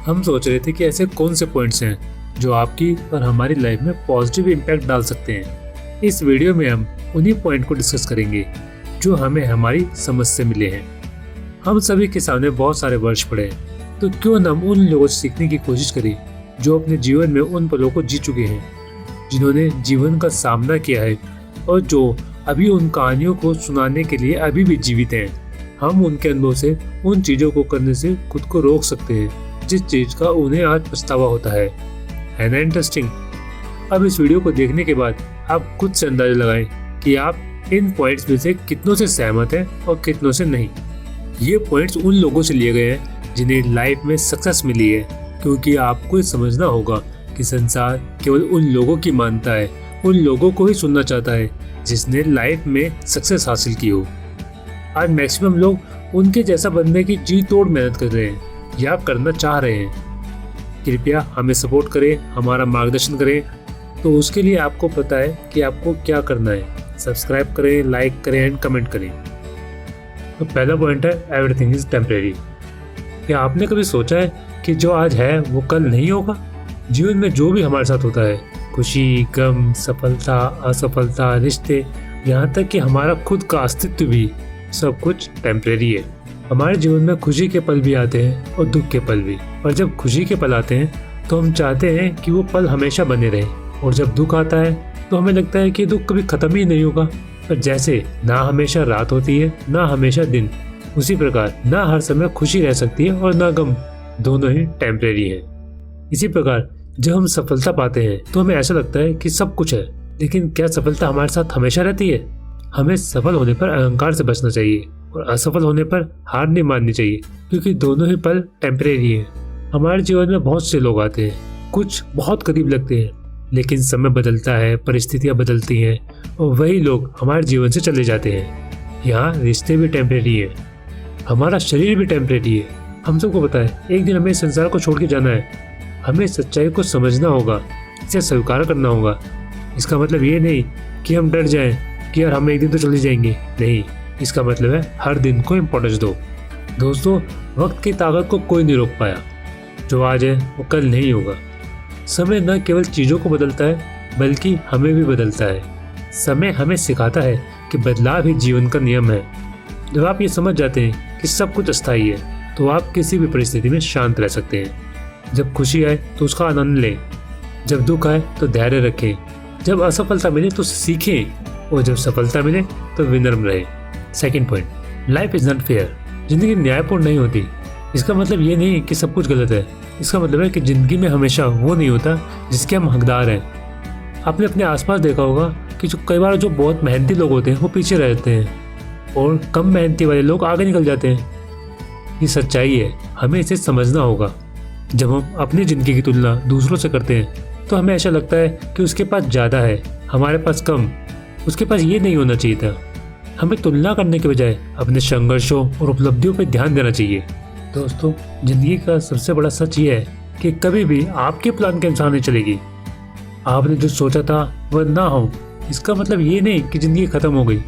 हम सोच रहे थे कि ऐसे कौन से पॉइंट्स हैं जो आपकी और हमारी लाइफ में पॉजिटिव इम्पैक्ट डाल सकते हैं। इस वीडियो में हम उन्हीं पॉइंट को डिस्कस करेंगे जो हमें हमारी समझ से मिले हैं। हम सभी के सामने बहुत सारे वर्ष पड़े हैं, तो क्यों न हम उन लोगों से सीखने की कोशिश करें जो अपने जीवन में उन पलों को जी चुके हैं, जिन्होंने जीवन का सामना किया है और जो अभी उन कहानियों को सुनाने के लिए अभी भी जीवित हैं। हम उनके अनुभव से उन चीज़ों को करने से खुद को रोक सकते हैं जिस चीज़ का उन्हें आज पछतावा होता है ना इंटरेस्टिंग? अब इस वीडियो को देखने के बाद आप खुद से अंदाजा लगाएं कि आप इन पॉइंट्स में से कितनों से सहमत हैं और कितनों से नहीं। ये पॉइंट्स उन लोगों से लिए गए हैं जिन्हें लाइफ में सक्सेस मिली है, क्योंकि आपको समझना होगा कि संसार केवल उन लोगों की मानता है, उन लोगों को ही सुनना चाहता है जिसने लाइफ में सक्सेस हासिल की हो। आज मैक्सिमम लोग उनके जैसा बनने की जी तोड़ मेहनत कर रहे हैं या करना चाह रहे हैं। कृपया हमें सपोर्ट करें, हमारा मार्गदर्शन करें, तो उसके लिए आपको पता है कि आपको क्या करना है। सब्सक्राइब करें, लाइक करें एंड कमेंट करें। तो पहला पॉइंट है एवरीथिंग इज टेम्परेरी। क्या आपने कभी सोचा है कि जो आज है वो कल नहीं होगा? जीवन में जो भी हमारे साथ होता है, खुशी, गम, सफलता, असफलता, रिश्ते, यहाँ तक कि हमारा खुद का अस्तित्व भी, सब कुछ टेम्परेरी है। हमारे जीवन में खुशी के पल भी आते हैं और दुख के पल भी। और जब खुशी के पल आते हैं तो हम चाहते हैं कि वो पल हमेशा बने रहे, और जब दुख आता है तो हमें लगता है कि दुख कभी खत्म ही नहीं होगा। पर जैसे ना हमेशा रात होती है ना हमेशा दिन, उसी प्रकार ना हर समय खुशी रह सकती है और ना गम, दोनों ही टेम्परेरी है। इसी प्रकार जब हम सफलता पाते हैं तो हमें ऐसा लगता है कि सब कुछ है, लेकिन क्या सफलता हमारे साथ हमेशा रहती है? हमें सफल होने पर अहंकार से बचना चाहिए और असफल होने पर हार नहीं माननी चाहिए, क्योंकि दोनों ही पल टेम्परेरी है। हमारे जीवन में बहुत से लोग आते हैं, कुछ बहुत करीब लगते हैं, लेकिन समय बदलता है, परिस्थितियां बदलती हैं और वही लोग हमारे जीवन से चले जाते हैं। यहाँ रिश्ते भी टेम्परेरी है, हमारा शरीर भी टेम्परेरी है। हम सबको पता है एक दिन हमें इस संसार को छोड़ के जाना है। हमें सच्चाई को समझना होगा, इसे स्वीकार करना होगा। इसका मतलब ये नहीं कि हम डर जाएं कि यार हम एक दिन तो चले जाएंगे, नहीं। इसका मतलब है हर दिन को इम्पोर्टेंस दो। दोस्तों, वक्त की ताकत को कोई नहीं रोक पाया। जो आज है वो कल नहीं होगा। समय न केवल चीज़ों को बदलता है बल्कि हमें भी बदलता है। समय हमें सिखाता है कि बदलाव ही जीवन का नियम है। जब आप ये समझ जाते हैं कि सब कुछ अस्थायी है तो आप किसी भी परिस्थिति में शांत रह सकते हैं। जब खुशी आए तो उसका आनंद लें, जब दुख आए तो धैर्य रखें, जब असफलता मिले तो सीखें, और जब सफलता मिले तो विनम्र रहे। Second point, life is not fair. जिंदगी न्यायपूर्ण नहीं होती। इसका मतलब ये नहीं कि सब कुछ गलत है। इसका मतलब है कि जिंदगी में हमेशा वो नहीं होता जिसके हम हकदार हैं। आपने अपने आसपास देखा होगा कि जो कई बार जो बहुत मेहनती लोग होते हैं वो पीछे रहते हैं और कम मेहनती वाले लोग आगे निकल जाते हैं। ये सच्चाई है, हमें इसे समझना होगा। जब हम अपनी ज़िंदगी की तुलना दूसरों से करते हैं तो हमें ऐसा लगता है कि उसके पास ज़्यादा है, हमारे पास कम। उसके पास ये नहीं होना चाहिए था। हमें तुलना करने के बजाय अपने संघर्षों और उपलब्धियों पर ध्यान देना चाहिए। दोस्तों, ज़िंदगी का सबसे बड़ा सच ये है कि कभी भी आपके प्लान के अनुसार नहीं चलेगी। आपने जो सोचा था वह ना हो, इसका मतलब ये नहीं कि ज़िंदगी ख़त्म हो गई।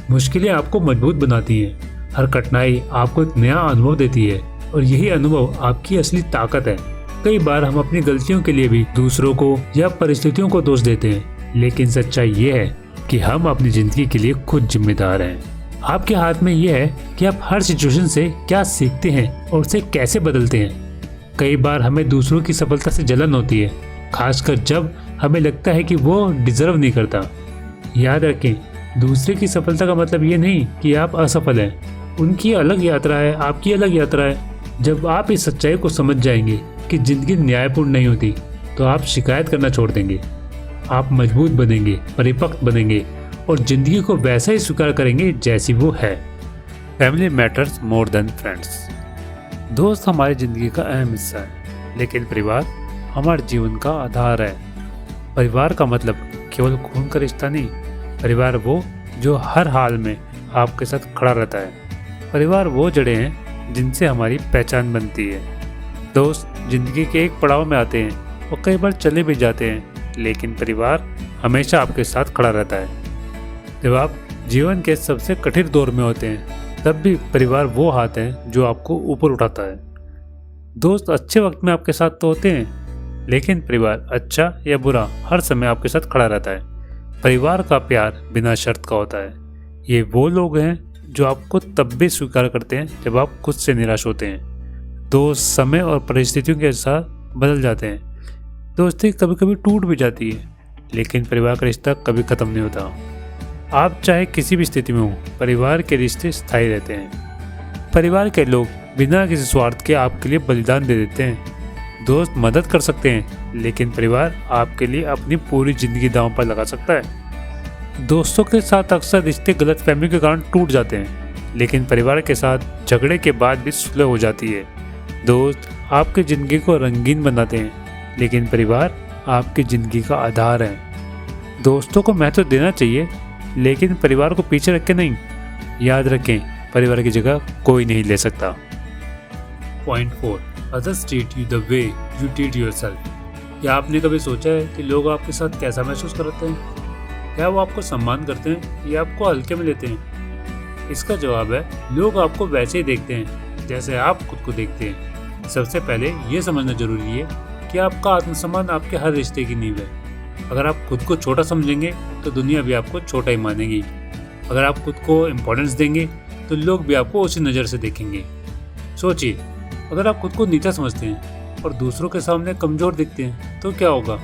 मुश्किलें आपको मजबूत बनाती हैं। हर कठिनाई आपको एक नया अनुभव देती है और यही अनुभव आपकी असली ताकत है। कई बार हम अपनी गलतियों के लिए भी दूसरों को या परिस्थितियों को दोष देते हैं, लेकिन सच्चाई ये है कि हम अपनी ज़िंदगी के लिए खुद जिम्मेदार हैं। आपके हाथ में यह है कि आप हर सिचुएशन से क्या सीखते हैं और उसे कैसे बदलते हैं। कई बार हमें दूसरों की सफलता से जलन होती है, खासकर जब हमें लगता है कि वो डिजर्व नहीं करता। याद रखें, दूसरे की सफलता का मतलब ये नहीं कि आप असफल हैं। उनकी अलग यात्रा है, आपकी अलग यात्रा है। जब आप इस सच्चाई को समझ जाएंगे कि ज़िंदगी न्यायपूर्ण नहीं होती, तो आप शिकायत करना छोड़ देंगे। आप मजबूत बनेंगे, परिपक्व बनेंगे और ज़िंदगी को वैसा ही स्वीकार करेंगे जैसी वो है। Family matters more than friends. दोस्त हमारी ज़िंदगी का अहम हिस्सा है, लेकिन परिवार हमारे जीवन का आधार है। परिवार का मतलब केवल खून का रिश्ता नहीं। परिवार वो जो हर हाल में आपके साथ खड़ा रहता है। परिवार वो जड़ें हैं जिनसे हमारी पहचान बनती है। दोस्त जिंदगी के एक पड़ाव में आते हैं और कई बार चले भी जाते हैं, लेकिन परिवार हमेशा आपके साथ खड़ा रहता है। जब आप जीवन के सबसे कठिन दौर में होते हैं, तब भी परिवार वो हाथ है जो आपको ऊपर उठाता है। दोस्त अच्छे वक्त में आपके साथ तो होते हैं, लेकिन परिवार अच्छा या बुरा हर समय आपके साथ खड़ा रहता है। परिवार का प्यार बिना शर्त का होता है। ये वो लोग हैं जो आपको तब भी स्वीकार करते हैं जब आप खुद से निराश होते हैं। दोस्त समय और परिस्थितियों के साथ बदल जाते हैं। दोस्ती कभी कभी टूट भी जाती है, लेकिन परिवार का रिश्ता कभी ख़त्म नहीं होता। आप चाहे किसी भी स्थिति में हो, परिवार के रिश्ते स्थायी रहते हैं। परिवार के लोग बिना किसी स्वार्थ के आपके लिए बलिदान दे देते हैं। दोस्त मदद कर सकते हैं, लेकिन परिवार आपके लिए अपनी पूरी ज़िंदगी दांव पर लगा सकता है। दोस्तों के साथ अक्सर रिश्ते गलतफहमी के कारण टूट जाते हैं, लेकिन परिवार के साथ झगड़े के बाद भी सुलह हो जाती है। दोस्त आपकी ज़िंदगी को रंगीन बनाते हैं, लेकिन परिवार आपकी ज़िंदगी का आधार है। दोस्तों को महत्व देना चाहिए, लेकिन परिवार को पीछे रख के नहीं। याद रखें, परिवार की जगह कोई नहीं ले सकता। Point 4, others treat you the way you treat yourself. क्या आपने कभी सोचा है कि लोग आपके साथ कैसा महसूस करते हैं? क्या वो आपको सम्मान करते हैं या आपको हल्के में लेते हैं? इसका जवाब है, लोग आपको वैसे ही देखते हैं जैसे आप खुद को देखते हैं। सबसे पहले ये समझना जरूरी है कि आपका आत्मसम्मान आपके हर रिश्ते की नींव है। अगर आप खुद को छोटा समझेंगे तो दुनिया भी आपको छोटा ही मानेगी। अगर आप खुद को इम्पोर्टेंस देंगे तो लोग भी आपको उसी नज़र से देखेंगे। सोचिए, अगर आप खुद को नीचा समझते हैं और दूसरों के सामने कमज़ोर दिखते हैं तो क्या होगा?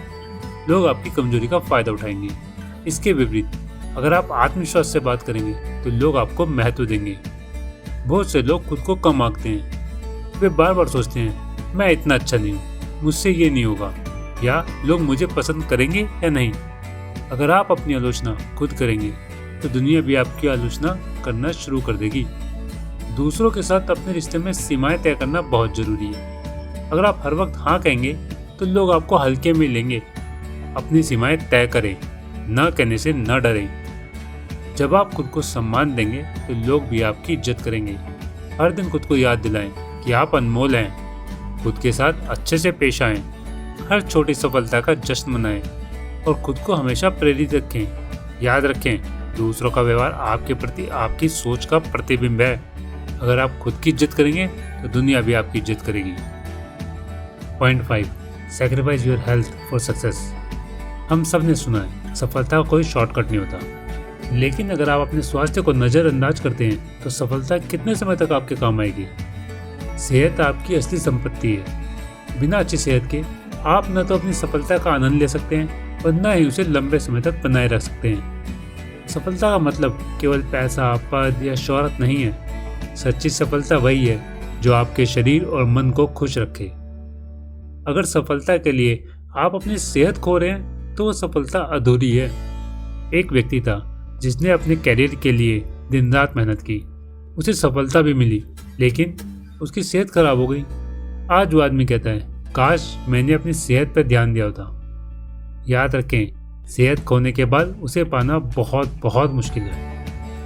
लोग आपकी कमजोरी का फ़ायदा उठाएंगे। इसके विपरीत, अगर आप आत्मविश्वास से बात करेंगे तो लोग आपको महत्व देंगे। बहुत से लोग खुद को कम आंकते हैं। वे बार बार सोचते हैं, मैं इतना अच्छा नहीं हूँ, मुझसे ये नहीं होगा, या लोग मुझे पसंद करेंगे या नहीं। अगर आप अपनी आलोचना खुद करेंगे तो दुनिया भी आपकी आलोचना करना शुरू कर देगी। दूसरों के साथ अपने रिश्ते में सीमाएं तय करना बहुत ज़रूरी है। अगर आप हर वक्त हाँ कहेंगे तो लोग आपको हल्के में लेंगे। अपनी सीमाएं तय करें, न कहने से न डरें। जब आप खुद को सम्मान देंगे तो लोग भी आपकी इज्जत करेंगे। हर दिन खुद को याद दिलाएं कि आप अनमोल हैं। खुद के साथ अच्छे से पेश आएं। हर छोटी सफलता का जश्न मनाएं और खुद को हमेशा प्रेरित रखें। याद रखें, दूसरों का व्यवहार आपके प्रति आपकी सोच का प्रतिबिंब है। अगर आप खुद की इज्जत करेंगे तो दुनिया भी आपकी इज्जत करेगी। Point 5, sacrifice your health for success. हम सब ने सुना है, सफलता का कोई शॉर्टकट नहीं होता, लेकिन अगर आप अपने स्वास्थ्य को नज़रअंदाज करते हैं तो सफलता कितने समय तक आपके काम आएगी? सेहत आपकी असली संपत्ति है। बिना अच्छी सेहत के आप न तो अपनी सफलता का आनंद ले सकते हैं और न ही उसे लंबे समय तक बनाए रख सकते हैं। सफलता का मतलब केवल पैसा, पद या शोहरत नहीं है। सच्ची सफलता वही है जो आपके शरीर और मन को खुश रखे। अगर सफलता के लिए आप अपनी सेहत खो रहे हैं तो वो सफलता अधूरी है। एक व्यक्ति था जिसने अपने कैरियर के लिए दिन रात मेहनत की। उसे सफलता भी मिली, लेकिन उसकी सेहत खराब हो गई। आज वो आदमी कहता है, काश मैंने अपनी सेहत पर ध्यान दिया होता। याद रखें, सेहत खोने के बाद उसे पाना बहुत बहुत मुश्किल है।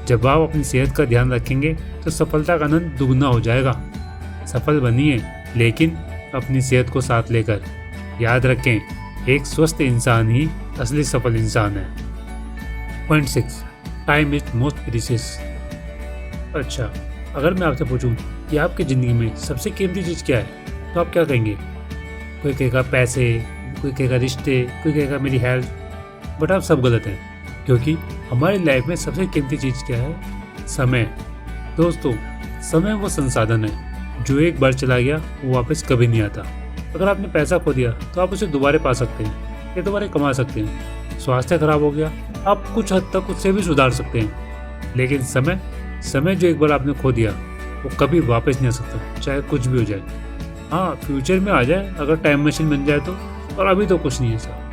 जब आप अपनी सेहत का ध्यान रखेंगे तो सफलता का आनंद दुगना हो जाएगा। सफल बनिए, लेकिन अपनी सेहत को साथ लेकर। याद रखें, एक स्वस्थ इंसान ही असली सफल इंसान है। Point 6, time is most precious. अच्छा, अगर मैं आपसे पूछूं कि आपकी ज़िंदगी में सबसे कीमती चीज़ क्या है, तो आप क्या कहेंगे? कोई कहेगा पैसे, कोई कहेगा रिश्ते, कोई कहेगा मेरी हेल्थ। बट आप सब गलत हैं, क्योंकि हमारी लाइफ में सबसे कीमती चीज़ क्या है? समय। दोस्तों, समय वो संसाधन है जो एक बार चला गया वो वापस कभी नहीं आता। अगर आपने पैसा खो दिया तो आप उसे दोबारा पा सकते हैं या दोबारा कमा सकते हैं। स्वास्थ्य खराब हो गया, आप कुछ हद तक उससे भी सुधार सकते हैं। लेकिन समय जो एक बार आपने खो दिया वो कभी वापस नहीं आ सकता, चाहे कुछ भी हो जाए। हाँ, फ्यूचर में आ जाए अगर टाइम मशीन बन जाए तो, और अभी तो कुछ नहीं है सर।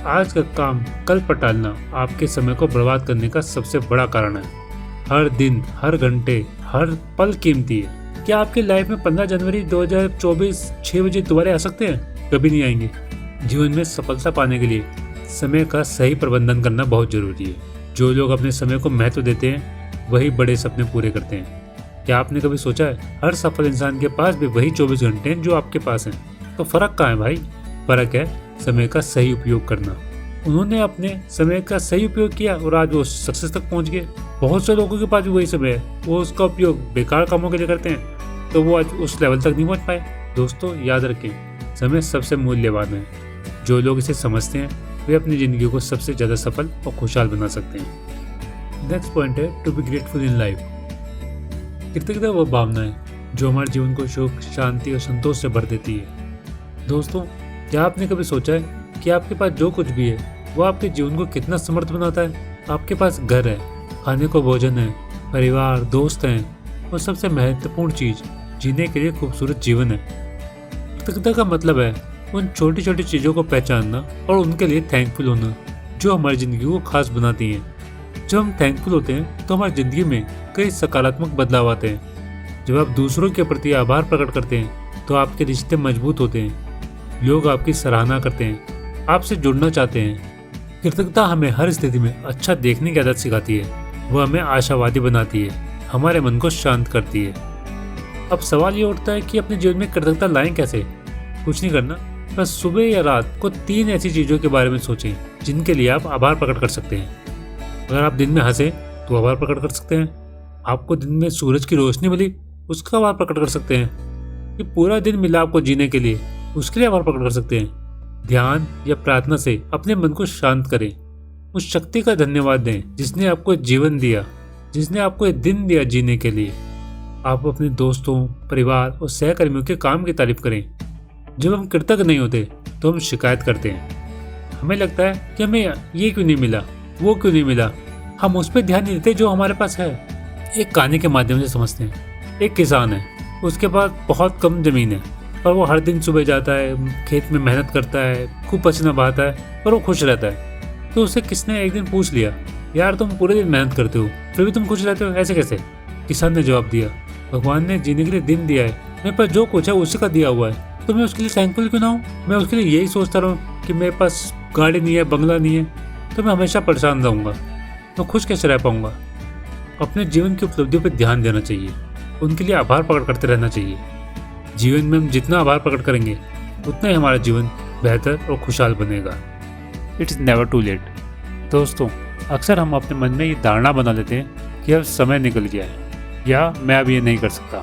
आज का काम कल पर टालना आपके समय को बर्बाद करने का सबसे बड़ा कारण है। हर दिन, हर घंटे, हर पल कीमती है। क्या आपकी लाइफ में 15 जनवरी 2024 6 बजे दोबारा आ सकते हैं? कभी नहीं आएंगे। जीवन में सफलता पाने के लिए समय का सही प्रबंधन करना बहुत जरूरी है। जो लोग अपने समय को महत्व देते हैं वही बड़े सपने पूरे करते हैं। क्या आपने कभी सोचा है, हर सफल इंसान के पास भी वही 24 घंटे हैं जो आपके पास हैं। तो फर्क कहाँ है भाई? फर्क है समय का सही उपयोग करना। उन्होंने अपने समय का सही उपयोग किया और आज वो सक्सेस तक पहुंच गए। बहुत से लोगों के पास भी वही समय है, वो उसका उपयोग बेकार कामों के लिए करते हैं, तो वो आज उस लेवल तक नहीं पहुंच पाए। दोस्तों याद रखें, समय सबसे मूल्यवान है। जो लोग इसे समझते हैं वे अपनी ज़िंदगी को सबसे ज़्यादा सफल और खुशहाल बना सकते हैं। नेक्स्ट पॉइंट है to be grateful in life. कृतज्ञता वह भावना है जो हमारे जीवन को सुख, शांति और संतोष से भर देती है। दोस्तों, क्या आपने कभी सोचा है कि आपके पास जो कुछ भी है वो आपके जीवन को कितना समृद्ध बनाता है? आपके पास घर है, खाने को भोजन है, परिवार, दोस्त हैं और सबसे महत्वपूर्ण चीज़, जीने के लिए खूबसूरत जीवन है। कृतज्ञता का मतलब है उन छोटी छोटी चीज़ों को पहचानना और उनके लिए थैंकफुल होना जो हमारी ज़िंदगी को खास बनाती हैं। जब हम थैंकफुल होते हैं तो हमारी ज़िंदगी में कई सकारात्मक बदलाव आते हैं। जब आप दूसरों के प्रति आभार प्रकट करते हैं तो आपके रिश्ते मजबूत होते हैं, लोग आपकी सराहना करते हैं, आपसे जुड़ना चाहते हैं। कृतज्ञता हमें हर स्थिति में अच्छा देखने की आदत सिखाती है, वह हमें आशावादी बनाती है, हमारे मन को शांत करती है। अब सवाल ये उठता है कि अपने जीवन में कृतज्ञता लाएं कैसे? कुछ नहीं करना, बस सुबह या रात को 3 ऐसी चीज़ों के बारे में सोचें जिनके लिए आप आभार प्रकट कर सकते हैं। अगर आप दिन में हंसे तो आभार प्रकट कर सकते हैं। आपको दिन में सूरज की रोशनी मिली, उसका आभार प्रकट कर सकते हैं। कि पूरा दिन मिला आपको जीने के लिए, उसके लिए आभार प्रकट कर सकते हैं। ध्यान या प्रार्थना से अपने मन को शांत करें। उस शक्ति का धन्यवाद दें जिसने आपको जीवन दिया, जिसने आपको एक दिन दिया जीने के लिए। आप अपने दोस्तों, परिवार और सहकर्मियों के काम की तारीफ करें। जब हम कृतज्ञ नहीं होते तो हम शिकायत करते हैं। हमें लगता है कि हमें ये क्यों नहीं मिला, वो क्यों नहीं मिला। हम उस पर ध्यान नहीं देते जो हमारे पास है। एक कहानी के माध्यम से समझते हैं। एक किसान है, उसके पास बहुत कम जमीन है, पर वो हर दिन सुबह जाता है, खेत में मेहनत करता है, खूब पसीना बहाता है, पर वो खुश रहता है। तो उससे किसने एक दिन पूछ लिया, यार तुम पूरे दिन मेहनत करते हो फिर भी तुम खुश रहते हो, ऐसे कैसे? किसान ने जवाब दिया, भगवान ने जीने के लिए दिन दिया है, मेरे पास जो कुछ है उसी का दिया हुआ है, तो मैं उसके लिए थैंकफुल क्यों ना हूँ? मैं उसके लिए यही सोचता रहूँ कि मेरे पास गाड़ी नहीं है, बंगला नहीं है, तो मैं हमेशा परेशान रहूँगा, तो खुश कैसे रह पाऊँगा? अपने जीवन की उपलब्धियों पर ध्यान देना चाहिए, उनके लिए आभार प्रकट करते रहना चाहिए। जीवन में हम जितना आभार प्रकट करेंगे उतना ही हमारा जीवन बेहतर और खुशहाल बनेगा। It's never too late. दोस्तों, अक्सर हम अपने मन में ये धारणा बना लेते हैं कि अब समय निकल गया है या मैं अब ये नहीं कर सकता।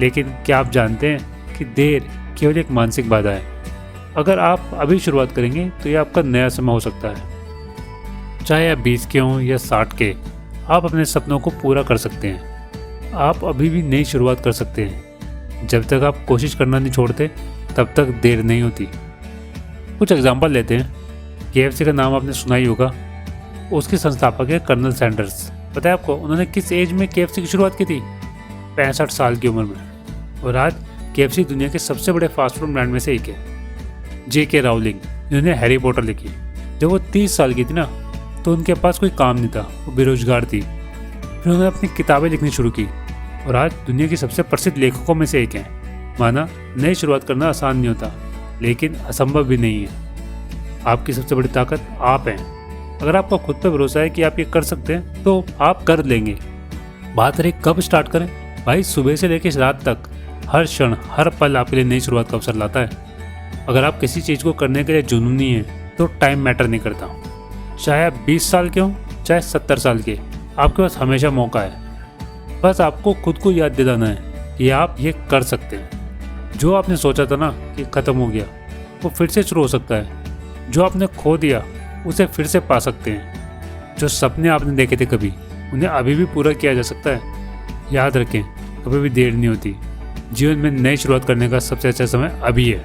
लेकिन क्या आप जानते हैं कि देर केवल एक मानसिक बाधा है। अगर आप अभी शुरुआत करेंगे तो ये आपका नया समय हो सकता है। चाहे आप 20 के हों या 60 के, आप अपने सपनों को पूरा कर सकते हैं। आप अभी भी नई शुरुआत कर सकते हैं। जब तक आप कोशिश करना नहीं छोड़ते तब तक देर नहीं होती। कुछ एग्जांपल लेते हैं। KFC का नाम आपने सुना ही होगा। उसके संस्थापक है कर्नल सैंडर्स। पता है आपको उन्होंने किस एज में KFC की शुरुआत की थी? 65 साल की उम्र में। और आज KFC दुनिया के सबसे बड़े फास्ट फूड ब्रांड में से एक है। J.K. राउलिंग, जिन्होंने हैरी पॉटर लिखी, जब वो 30 साल की थी ना, तो उनके पास कोई काम नहीं था, वो बेरोजगार थी। फिर उन्होंने अपनी किताबें लिखनी शुरू की और आज दुनिया की सबसे प्रसिद्ध लेखकों में से एक हैं। माना नई शुरुआत करना आसान नहीं होता, लेकिन असंभव भी नहीं है। आपकी सबसे बड़ी ताकत आप हैं। अगर आपको खुद पर भरोसा है कि आप ये कर सकते हैं तो आप कर लेंगे। बात रही कब स्टार्ट करें? भाई, सुबह से लेकर रात तक हर क्षण, हर पल आपके लिए नई शुरुआत का अवसर लाता है। अगर आप किसी चीज़ को करने के लिए जुनूनी हैं तो टाइम मैटर नहीं करता। चाहे आप 20 साल के हों, चाहे 70 साल के, आपके पास हमेशा मौका है। बस आपको खुद को याद दिलाना है कि आप ये कर सकते हैं। जो आपने सोचा था ना कि ख़त्म हो गया, वो फिर से शुरू हो सकता है। जो आपने खो दिया उसे फिर से पा सकते हैं। जो सपने आपने देखे थे कभी, उन्हें अभी भी पूरा किया जा सकता है। याद रखें, कभी भी देर नहीं होती। जीवन में नई शुरुआत करने का सबसे अच्छा समय अभी है।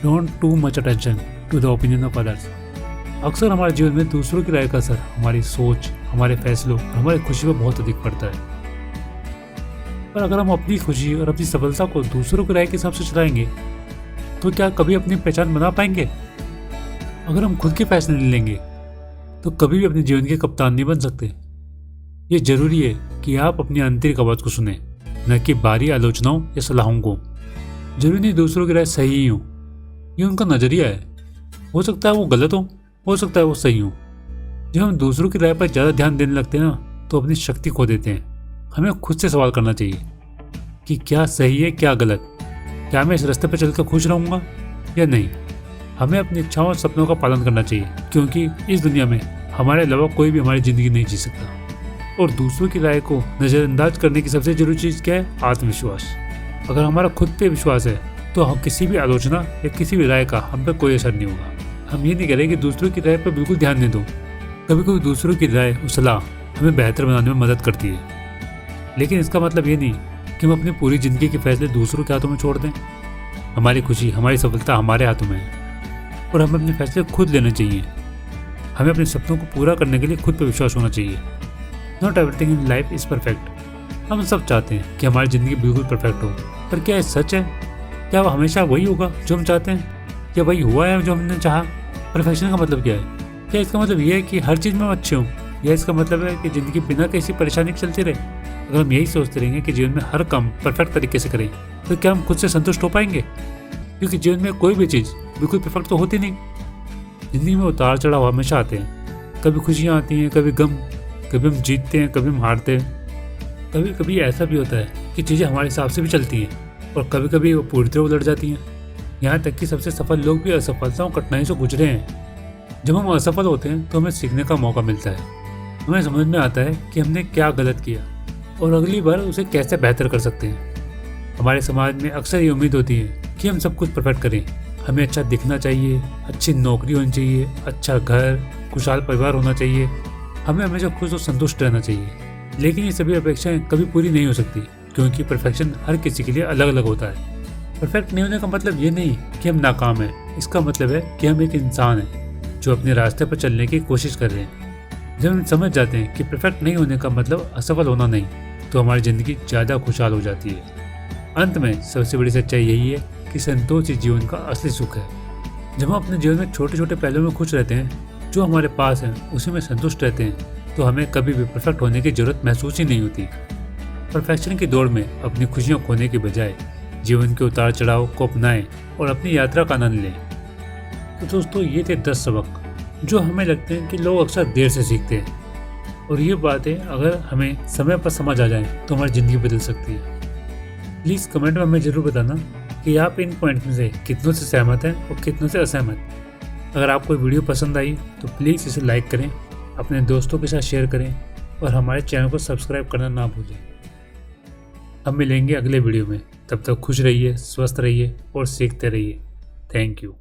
Don't too much attention to the opinion of others. अक्सर हमारे जीवन में दूसरों की राय का असर हमारी सोच, हमारे फैसलों और हमारी खुशी पर बहुत अधिक पड़ता है। पर अगर हम अपनी खुशी और अपनी सफलता को दूसरों की राय के हिसाब से चलाएंगे तो क्या कभी अपनी पहचान बना पाएंगे? अगर हम खुद के फैसले नहीं लेंगे तो कभी भी अपने जीवन के कप्तान नहीं बन सकते। ये जरूरी है कि आप अपनी आंतरिक आवाज़ को सुने, न कि बाहरी आलोचनाओं या सलाहों को। जरूरी नहीं दूसरों की राय सही ही हो, ये उनका नज़रिया है। हो सकता है वो गलत हो सकता है वो सही हो। जब हम दूसरों की राय पर ज़्यादा ध्यान देने लगते हैं ना, तो अपनी शक्ति खो देते हैं। हमें खुद से सवाल करना चाहिए कि क्या सही है, क्या गलत, क्या मैं इस रास्ते पर चलकर खुश रहूँगा या नहीं। हमें अपनी इच्छाओं और सपनों का पालन करना चाहिए, क्योंकि इस दुनिया में हमारे अलावा कोई भी हमारी ज़िंदगी नहीं जी सकता। और दूसरों की राय को नज़रअंदाज करने की सबसे जरूरी चीज़ क्या है? आत्मविश्वास। अगर हमारा खुद पे विश्वास है तो हम किसी भी आलोचना या किसी भी राय का हम पे कोई असर नहीं होगा। हम ये नहीं करें कि दूसरों की राय पर बिल्कुल ध्यान नहीं दो। कभी कभी दूसरों की राय और सलाह हमें बेहतर बनाने में मदद करती है, लेकिन इसका मतलब ये नहीं कि हम अपनी पूरी ज़िंदगी के फैसले दूसरों के हाथों में छोड़ दें। हमारी खुशी, हमारी सफलता हमारे हाथों में है और हमें अपने फैसले खुद लेने चाहिए। हमें अपने सपनों को पूरा करने के लिए खुद पर विश्वास होना चाहिए। Not everything in life is perfect. हम सब चाहते हैं कि हमारी ज़िंदगी बिल्कुल परफेक्ट हो, पर क्या ये सच है? क्या वो हमेशा वही होगा जो हम चाहते हैं? क्या वही हुआ है जो हमने चाहा? परफेक्शन का मतलब क्या है? क्या इसका मतलब ये है कि हर चीज़ में हम अच्छे हों, या इसका मतलब है कि ज़िंदगी बिना किसी परेशानी के चलती रहे? अगर हम यही सोचते रहेंगे कि जीवन में हर काम परफेक्ट तरीके से करें, तो क्या हम खुद से संतुष्ट हो पाएंगे? क्योंकि जीवन में कोई भी चीज़ बिल्कुल परफेक्ट तो होती नहीं। ज़िंदगी में उतार चढ़ाव हमेशा आते हैं। कभी खुशियाँ आती हैं, कभी गम, कभी हम जीतते हैं, कभी हम हारते हैं। कभी कभी ऐसा भी होता है कि चीज़ें हमारे हिसाब से भी चलती हैं और कभी कभी वो पूरी तरह उलट जाती हैं। यहाँ तक कि सबसे सफल लोग भी असफलता और कठिनाई से गुजरे हैं। जब हम असफल होते हैं तो हमें सीखने का मौका मिलता है। हमें समझ में आता है कि हमने क्या गलत किया और अगली बार उसे कैसे बेहतर कर सकते हैं। हमारे समाज में अक्सर ये उम्मीद होती है कि हम सब कुछ परफेक्ट करें। हमें अच्छा दिखना चाहिए, अच्छी नौकरी होनी चाहिए, अच्छा घर, खुशहाल परिवार होना चाहिए। हमें हमेशा खुश और संतुष्ट रहना चाहिए। लेकिन ये सभी अपेक्षाएं कभी पूरी नहीं हो सकती, क्योंकि परफेक्शन हर किसी के लिए अलग अलग होता है। परफेक्ट नहीं होने का मतलब ये नहीं कि हम नाकाम हैं। इसका मतलब है कि हम एक इंसान हैं जो अपने रास्ते पर चलने की कोशिश कर रहे हैं। जब हम समझ जाते हैं कि परफेक्ट नहीं होने का मतलब असफल होना नहीं, तो हमारी ज़िंदगी ज़्यादा खुशहाल हो जाती है। अंत में सबसे बड़ी सच्चाई यही है कि संतोष ही जीवन का असली सुख है। जब हम अपने जीवन में छोटे छोटे पहलुओं में खुश रहते हैं, जो हमारे पास हैं उसी में संतुष्ट रहते हैं, तो हमें कभी भी परफेक्ट होने की ज़रूरत महसूस ही नहीं होती। परफेक्शन की दौड़ में अपनी खुशियाँ खोने के बजाय जीवन के उतार चढ़ाव को अपनाएं और अपनी यात्रा का आनंद लें। तो दोस्तों, ये थे 10 सबक जो हमें लगते हैं कि लोग अक्सर देर से सीखते हैं, और ये बातें अगर हमें समय पर समझ आ जाएं तो हमारी ज़िंदगी बदल सकती है। प्लीज़ कमेंट में हमें ज़रूर बताना कि आप इन पॉइंट में से कितनों से सहमत हैं और कितनों से असहमत। अगर आपको वीडियो पसंद आई तो प्लीज़ इसे लाइक करें, अपने दोस्तों के साथ शेयर करें और हमारे चैनल को सब्सक्राइब करना ना भूलें। हम मिलेंगे अगले वीडियो में। तब तक खुश रहिए, स्वस्थ रहिए और सीखते रहिए। Thank you.